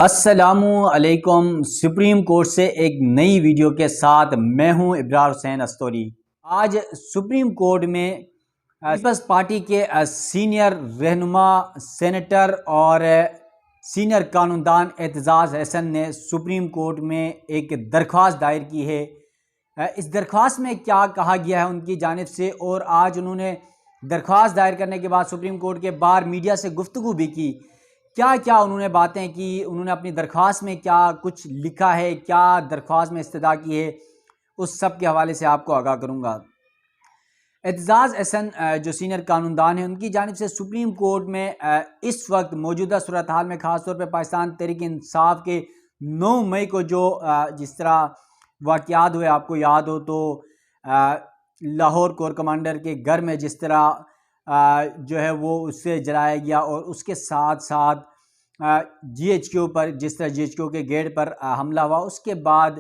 السلام علیکم۔ Supreme court سے ایک نئی ویڈیو کے ساتھ میں ہوں ابرار حسین استوری۔ آج سپریم کورٹ میں پیپلز پارٹی کے سینئر رہنما سینیٹر اور سینئر قانون دان اعتزاز احسن نے سپریم کورٹ میں ایک درخواست دائر کی ہے۔ اس درخواست میں کیا کہا گیا ہے ان کی جانب سے، اور آج انہوں نے درخواست دائر کرنے کے بعد سپریم کورٹ کے باہر میڈیا سے گفتگو بھی کی۔ کیا انہوں نے باتیں کی، انہوں نے اپنی درخواست میں کیا کچھ لکھا ہے، کیا درخواست میں استدعا کی ہے، اس سب کے حوالے سے آپ کو آگاہ کروں گا۔ اعتزاز احسن جو سینئر قانون دان ہیں، ان کی جانب سے سپریم کورٹ میں اس وقت موجودہ صورتحال میں خاص طور پہ پاکستان تحریک انصاف کے 9 مئی کو جو جس طرح واقعات ہوئے، آپ کو یاد ہو تو لاہور کور کمانڈر کے گھر میں جس طرح جو ہے وہ اس سے جلایا گیا، اور اس کے ساتھ ساتھ جی ایچ کیو پر جس طرح جی ایچ کیو کے گیٹ پر حملہ ہوا، اس کے بعد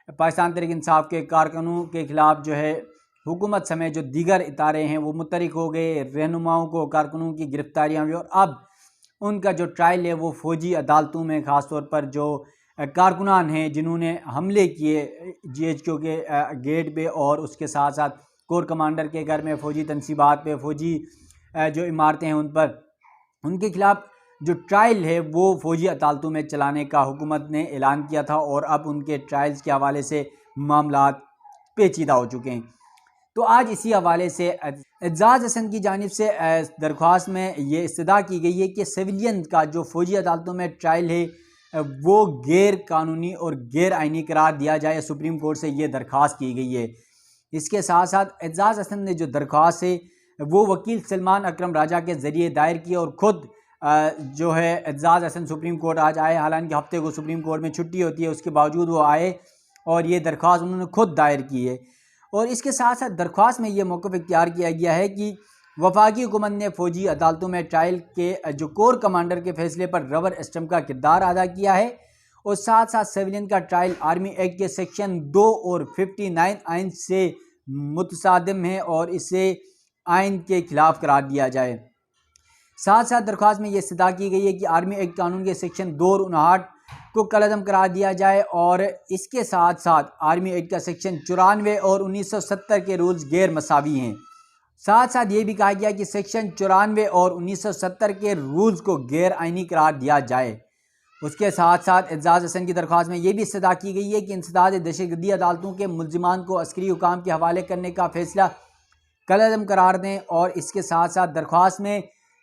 پاکستان تحریک انصاف کے کارکنوں کے خلاف جو ہے حکومت سمیت جو دیگر ادارے ہیں وہ متحرک ہو گئے، رہنماؤں کو کارکنوں کی گرفتاریاں ہوئی، اور اب ان کا جو ٹرائل ہے وہ فوجی عدالتوں میں، خاص طور پر جو کارکنان ہیں جنہوں نے حملے کیے جی ایچ کیو کے گیٹ پہ، اور اس کے ساتھ ساتھ کور کمانڈر کے گھر میں، فوجی تنصیبات پہ، فوجی جو عمارتیں ہیں ان پر، ان کے خلاف جو ٹرائل ہے وہ فوجی عدالتوں میں چلانے کا حکومت نے اعلان کیا تھا، اور اب ان کے ٹرائلز کے حوالے سے معاملات پیچیدہ ہو چکے ہیں۔ تو آج اسی حوالے سے اعتزاز احسن کی جانب سے درخواست میں یہ استدعا کی گئی ہے کہ سویلین کا جو فوجی عدالتوں میں ٹرائل ہے وہ غیر قانونی اور غیر آئینی قرار دیا جائے۔ سپریم کورٹ سے یہ درخواست کی گئی ہے۔ اس کے ساتھ ساتھ اعتزاز احسن نے جو درخواست ہے وہ وکیل سلمان اکرم راجہ کے ذریعے دائر کی، اور خود جو ہے اعتزاز احسن سپریم کورٹ آج آئے، حالانکہ ہفتے کو سپریم کورٹ میں چھٹی ہوتی ہے، اس کے باوجود وہ آئے اور یہ درخواست انہوں نے خود دائر کی ہے۔ اور اس کے ساتھ ساتھ درخواست میں یہ موقف اختیار کیا گیا ہے کہ وفاقی حکومت نے فوجی عدالتوں میں ٹرائل کے جو کور کمانڈر کے فیصلے پر ربر اسٹمپ کا کردار ادا کیا ہے، اور ساتھ ساتھ سویلین کا ٹرائل آرمی ایکٹ کے سیکشن 2 اور 59 آئین سے متصادم ہے، اور اسے آئین کے خلاف قرار دیا جائے۔ ساتھ ساتھ درخواست میں یہ استدعا کی گئی ہے کہ آرمی ایکٹ قانون کے سیکشن 2 اور 59 کو کالعدم قرار دیا جائے، اور اس کے ساتھ ساتھ آرمی ایکٹ کا سیکشن 94 اور 1970 کے رولز غیر مساوی ہیں۔ ساتھ ساتھ یہ بھی کہا گیا کہ سیکشن 94 اور 1970 کے رولز کو غیر آئینی قرار دیا جائے۔ اس کے ساتھ ساتھ اعتزاز احسن کی درخواست میں یہ بھی استدعا کی گئی ہے کہ انسداد دہشت گردی عدالتوں کے ملزمان کو عسکری حکام کے حوالے کرنے کا فیصلہ کالعدم قرار دیں، اور اس کے ساتھ ساتھ درخواست میں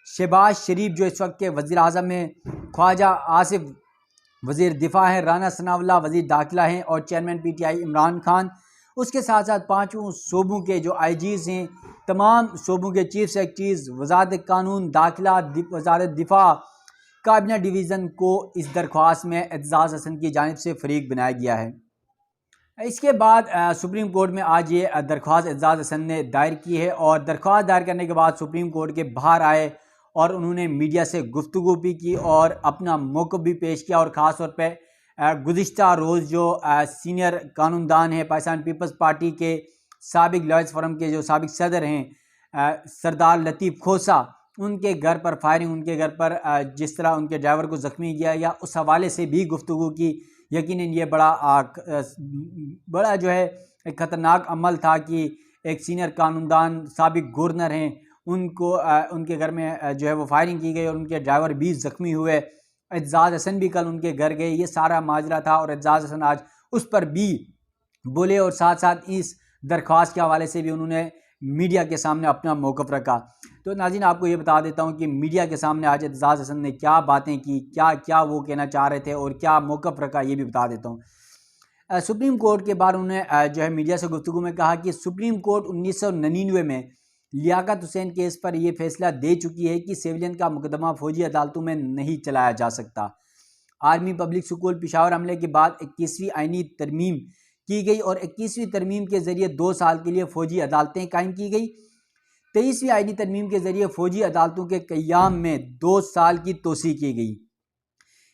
شہباز شریف جو اس وقت کے وزیر اعظم ہیں، خواجہ آصف وزیر دفاع ہیں، رانا ثناء اللہ وزیر داخلہ ہیں، اور chairman P T I Imran Khan, اس کے ساتھ ساتھ 5 صوبوں کے جو آئی جیز ہیں، تمام صوبوں کے چیف سیکرٹریز، وزارت قانون، داخلہ، وزارت دفاع، کابینہ ڈویژن کو اس درخواست میں اعتزاز احسن کی جانب سے فریق بنایا گیا ہے۔ اس کے بعد سپریم کورٹ میں آج یہ درخواست اعتزاز احسن نے دائر کی ہے، اور درخواست دائر کرنے کے بعد سپریم کورٹ کے باہر آئے اور انہوں نے میڈیا سے گفتگو بھی کی اور اپنا موقف بھی پیش کیا، اور خاص طور پہ گزشتہ روز جو سینئر قانون دان ہیں پاکستان پیپلز پارٹی کے سابق لائرز فورم کے جو سابق صدر ہیں سردار لطیف کھوسہ، ان کے گھر پر فائرنگ، ان کے گھر پر جس طرح ان کے ڈرائیور کو زخمی کیا گیا، اس حوالے سے بھی گفتگو کی۔ یقیناً یہ بڑا جو ہے ایک خطرناک عمل تھا کہ ایک سینئر قانون دان سابق گورنر ہیں، ان کو ان کے گھر میں جو ہے وہ فائرنگ کی گئی، اور ان کے ڈرائیور بھی زخمی ہوئے۔ اعتزاز احسن بھی کل ان کے گھر گئے، یہ سارا ماجرا تھا، اور اعتزاز احسن آج اس پر بھی بولے، اور ساتھ ساتھ اس درخواست کے حوالے سے بھی انہوں نے میڈیا کے سامنے اپنا موقف رکھا۔ تو ناظرین، آپ کو یہ بتا دیتا ہوں کہ میڈیا کے سامنے آج اعتزاز احسن نے کیا باتیں کی، کیا وہ کہنا چاہ رہے تھے، اور کیا موقف رکھا، یہ بھی بتا دیتا ہوں۔ سپریم کورٹ کے بعد انہوں نے جو ہے میڈیا سے گفتگو میں کہا کہ سپریم کورٹ 1999 میں لیاقت حسین کیس پر یہ فیصلہ دے چکی ہے کہ سویلین کا مقدمہ فوجی عدالتوں میں نہیں چلایا جا سکتا۔ آرمی پبلک سکول پشاور حملے کے بعد 21ویں آئینی ترمیم کی گئی، اور 21ویں ترمیم کے ذریعے 2 سال کے لیے فوجی عدالتیں قائم کی گئی۔ 23ویں آئینی ترمیم کے ذریعے فوجی عدالتوں کے قیام میں 2 سال کی توسیع کی گئی۔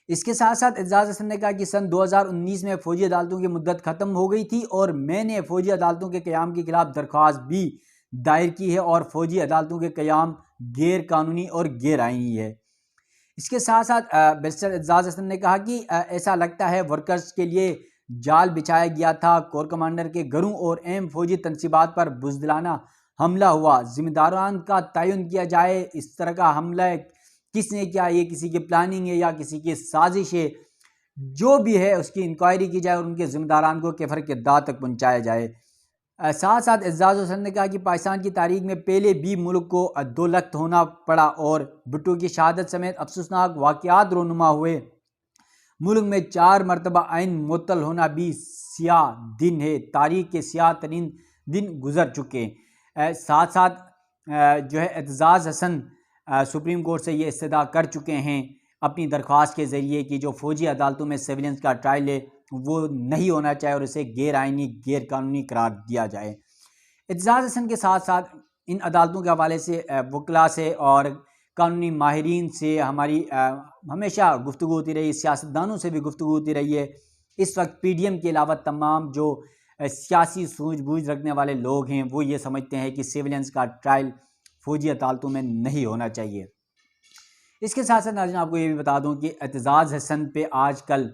اس کے ساتھ ساتھ اعتزاز احسن نے کہا کہ سن 2019 میں فوجی عدالتوں کی مدت ختم ہو گئی تھی، اور میں نے فوجی عدالتوں کے قیام کے خلاف درخواست بھی دائر کی ہے، اور فوجی عدالتوں کے قیام غیر قانونی اور غیر آئینی ہے۔ اس کے ساتھ ساتھ بیرسٹر اعتزاز حسن نے کہا کہ ایسا لگتا ہے ورکرز کے لیے جال بچھایا گیا تھا، کور کمانڈر کے گھروں اور اہم فوجی تنصیبات پر بزدلانہ حملہ ہوا، ذمہ داران کا تعین کیا جائے، اس طرح کا حملہ کس نے کیا، یہ کسی کی پلاننگ ہے یا کسی کی سازش ہے، جو بھی ہے اس کی انکوائری کی جائے اور ان کے ذمہ داران کو کفر کے داغ تک پہنچایا جائے۔ ساتھ ساتھ اعتزاز حسن نے کہا کہ پاکستان کی تاریخ میں پہلے بھی ملک کو دو لخت ہونا پڑا اور بھٹو کی شہادت سمیت افسوسناک واقعات رونما ہوئے۔ ملک میں 4 مرتبہ آئین معطل ہونا بھی سیاہ دن ہے، تاریخ کے سیاہ ترین دن گزر چکے۔ ساتھ ساتھ جو ہے اعتزاز حسن سپریم کورٹ سے یہ استدعا کر چکے ہیں اپنی درخواست کے ذریعے کہ جو فوجی عدالتوں میں سیولینس کا ٹرائل ہے وہ نہیں ہونا چاہے اور اسے غیر آئینی غیر قانونی قرار دیا جائے۔ اعتزاز حسن کے ساتھ ساتھ ان عدالتوں کے حوالے سے وکلاء سے اور قانونی ماہرین سے ہماری ہمیشہ گفتگو ہوتی رہی، سیاستدانوں سے بھی گفتگو ہوتی رہی ہے۔ اس وقت پی ڈی ایم کے علاوہ تمام جو سیاسی سوجھ بوجھ رکھنے والے لوگ ہیں وہ یہ سمجھتے ہیں کہ سیولینس کا ٹرائل فوجی عدالتوں میں نہیں ہونا چاہیے۔ اس کے ساتھ ساتھ ناظرین آپ کو یہ بھی بتا دوں کہ اعتزاز حسن پہ آج کل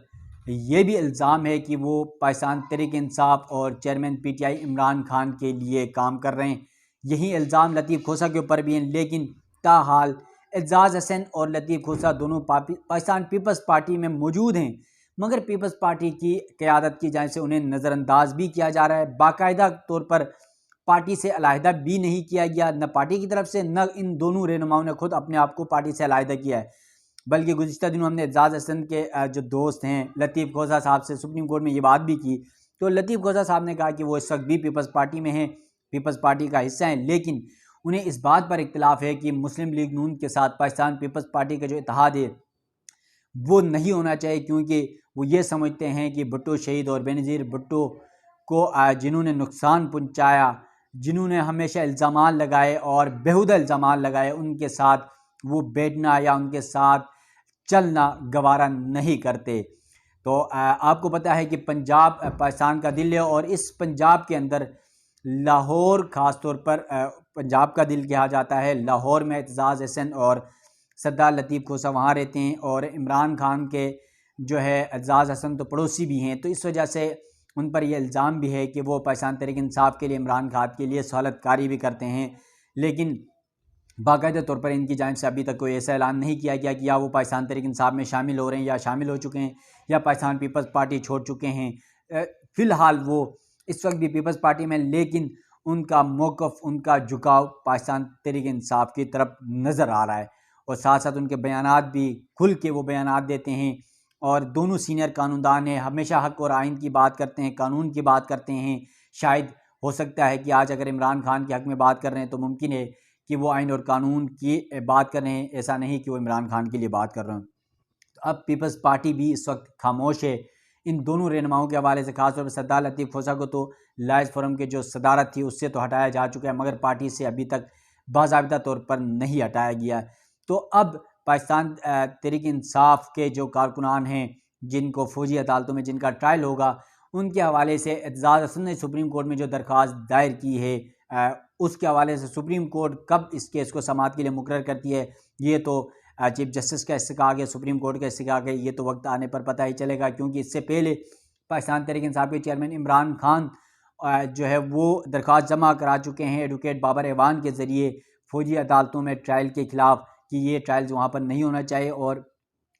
یہ بھی الزام ہے کہ وہ پاکستان تحریک انصاف اور chairman P T I Imran Khan کے لیے کام کر رہے ہیں۔ یہی الزام لطیف کھوسہ کے اوپر بھی ہیں، لیکن تاحال اعتزاز حسن اور لطیف کھوسہ دونوں پاکستان پیپلز پارٹی میں موجود ہیں، مگر پیپلز پارٹی کی قیادت کی جانب سے انہیں نظر انداز بھی کیا جا رہا ہے، باقاعدہ طور پر پارٹی سے علیحدہ بھی نہیں کیا گیا، نہ پارٹی کی طرف سے نہ ان دونوں رہنماؤں نے خود اپنے آپ کو پارٹی سے علیحدہ کیا ہے۔ بلکہ گزشتہ دنوں ہم نے اعتزاز حسن کے جو دوست ہیں لطیف کھوسہ صاحب سے سپریم کورٹ میں یہ بات بھی کی، تو لطیف کھوسہ صاحب نے کہا کہ وہ اس وقت بھی پیپلز پارٹی میں ہیں، پیپلز پارٹی کا حصہ ہیں، لیکن انہیں اس بات پر اختلاف ہے کہ مسلم لیگ نون کے ساتھ پاکستان پیپلز پارٹی کا جو اتحاد ہے وہ نہیں ہونا چاہیے، کیونکہ وہ یہ سمجھتے ہیں کہ بھٹو شہید اور بینظیر بھٹو کو جنہوں نے نقصان پہنچایا، جنہوں نے ہمیشہ الزامات لگائے اور بیہودہ الزامات لگائے، ان کے ساتھ وہ بیٹھنا یا ان کے ساتھ چلنا گوارا نہیں کرتے۔ تو آپ کو پتہ ہے کہ پنجاب پاکستان کا دل ہے اور اس پنجاب کے اندر لاہور خاص طور پر پنجاب کا دل کہا جاتا ہے۔ لاہور میں اعتزاز حسن اور سردار لطیف کھوسہ وہاں رہتے ہیں اور عمران خان کے جو ہے اعتزاز حسن تو پڑوسی بھی ہیں، تو اس وجہ سے ان پر یہ الزام بھی ہے کہ وہ پاکستان تحریک انصاف کے لیے عمران خان کے لیے سہولت کاری بھی کرتے ہیں، لیکن باقاعدہ طور پر ان کی جانب سے ابھی تک کوئی ایسا اعلان نہیں کیا گیا کہ یا وہ پاکستان تحریک انصاف میں شامل ہو رہے ہیں یا شامل ہو چکے ہیں یا پاکستان پیپلز پارٹی چھوڑ چکے ہیں۔ فی الحال وہ اس وقت بھی پیپلز پارٹی میں، لیکن ان کا موقف، ان کا جھکاؤ پاکستان تحریک انصاف کی طرف نظر آ رہا ہے، اور ساتھ ساتھ ان کے بیانات بھی کھل کے وہ بیانات دیتے ہیں، اور دونوں سینئر قانوندان ہیں، ہمیشہ حق اور آئین کی بات کرتے ہیں، قانون کی بات کرتے ہیں۔ شاید ہو سکتا ہے کہ آج اگر عمران خان کے حق میں بات کر رہے ہیں تو ممکن ہے کہ وہ آئین اور قانون کی بات کر رہے ہیں، ایسا نہیں کہ وہ عمران خان کے لیے بات کر رہے ہیں۔ تو اب پیپلز پارٹی بھی اس وقت خاموش ہے ان دونوں رہنماؤں کے حوالے سے، خاص طور پر سردار لطیف کھوسہ کو تو لائز فورم کے جو صدارت تھی اس سے تو ہٹایا جا چکا ہے، مگر پارٹی سے ابھی تک باضابطہ طور پر نہیں ہٹایا گیا۔ تو اب پاکستان تحریک انصاف کے جو کارکنان ہیں جن کو فوجی عدالتوں میں جن کا ٹرائل ہوگا، ان کے حوالے سے اعتزاز حسن نے سپریم کورٹ میں جو درخواست دائر کی ہے اس کے حوالے سے سپریم کورٹ کب اس کیس کو سماعت کے لیے مقرر کرتی ہے، یہ تو چیف جسٹس کا استحقاق ہے، سپریم کورٹ کا استحقاق ہے، یہ تو وقت آنے پر پتہ ہی چلے گا، کیونکہ اس سے پہلے پاکستان تحریک انصاف کے چیئرمین عمران خان جو ہے وہ درخواست جمع کرا چکے ہیں ایڈوکیٹ بابر ایوان کے ذریعے فوجی عدالتوں میں ٹرائل کے خلاف کہ یہ ٹرائلز وہاں پر نہیں ہونا چاہیے، اور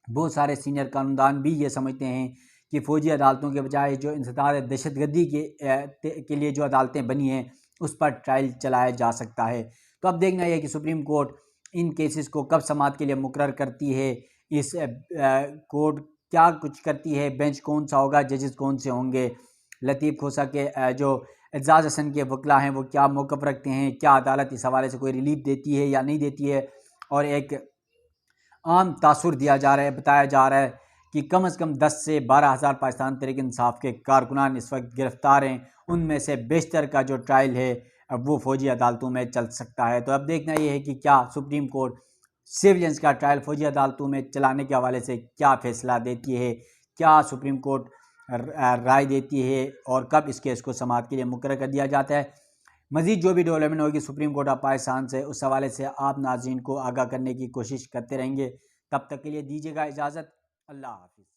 بہت سارے سینئر قانوندان بھی یہ سمجھتے ہیں کہ فوجی عدالتوں کے بجائے جو انسداد دہشت گردی کے لیے جو عدالتیں بنی ہیں اس پر ٹرائل چلایا جا سکتا ہے۔ تو اب دیکھنا یہ کہ سپریم کورٹ ان کیسز کو کب سماعت کے لیے مقرر کرتی ہے، اس کورٹ کیا کچھ کرتی ہے، بینچ کون سا ہوگا، ججز کون سے ہوں گے، لطیف کھوسہ کے جو اعتزاز حسن کے وکلاء ہیں وہ کیا موقف رکھتے ہیں، کیا عدالت اس حوالے سے کوئی ریلیف دیتی ہے یا نہیں دیتی ہے، اور ایک عام تاثر دیا جا رہا ہے، بتایا جا رہا ہے کہ کم از کم 10 سے 12 ہزار پاکستان تحریک انصاف کے کارکنان اس وقت گرفتار ہیں، ان میں سے بیشتر کا جو ٹرائل ہے وہ فوجی عدالتوں میں چل سکتا ہے۔ تو اب دیکھنا یہ ہے کہ کیا سپریم کورٹ سیولینس کا ٹرائل فوجی عدالتوں میں چلانے کے حوالے سے کیا فیصلہ دیتی ہے، کیا سپریم کورٹ رائے دیتی ہے، اور کب اس کیس کو سماعت کے لیے مقرر کر دیا جاتا ہے۔ مزید جو بھی ڈیولپمنٹ ہوگی سپریم کورٹ آف پاکستان سے، اس حوالے سے آپ ناظرین کو آگاہ کرنے کی کوشش کرتے رہیں گے تب تک کے لیے دیجیے گا اجازت. اللہ حافظ.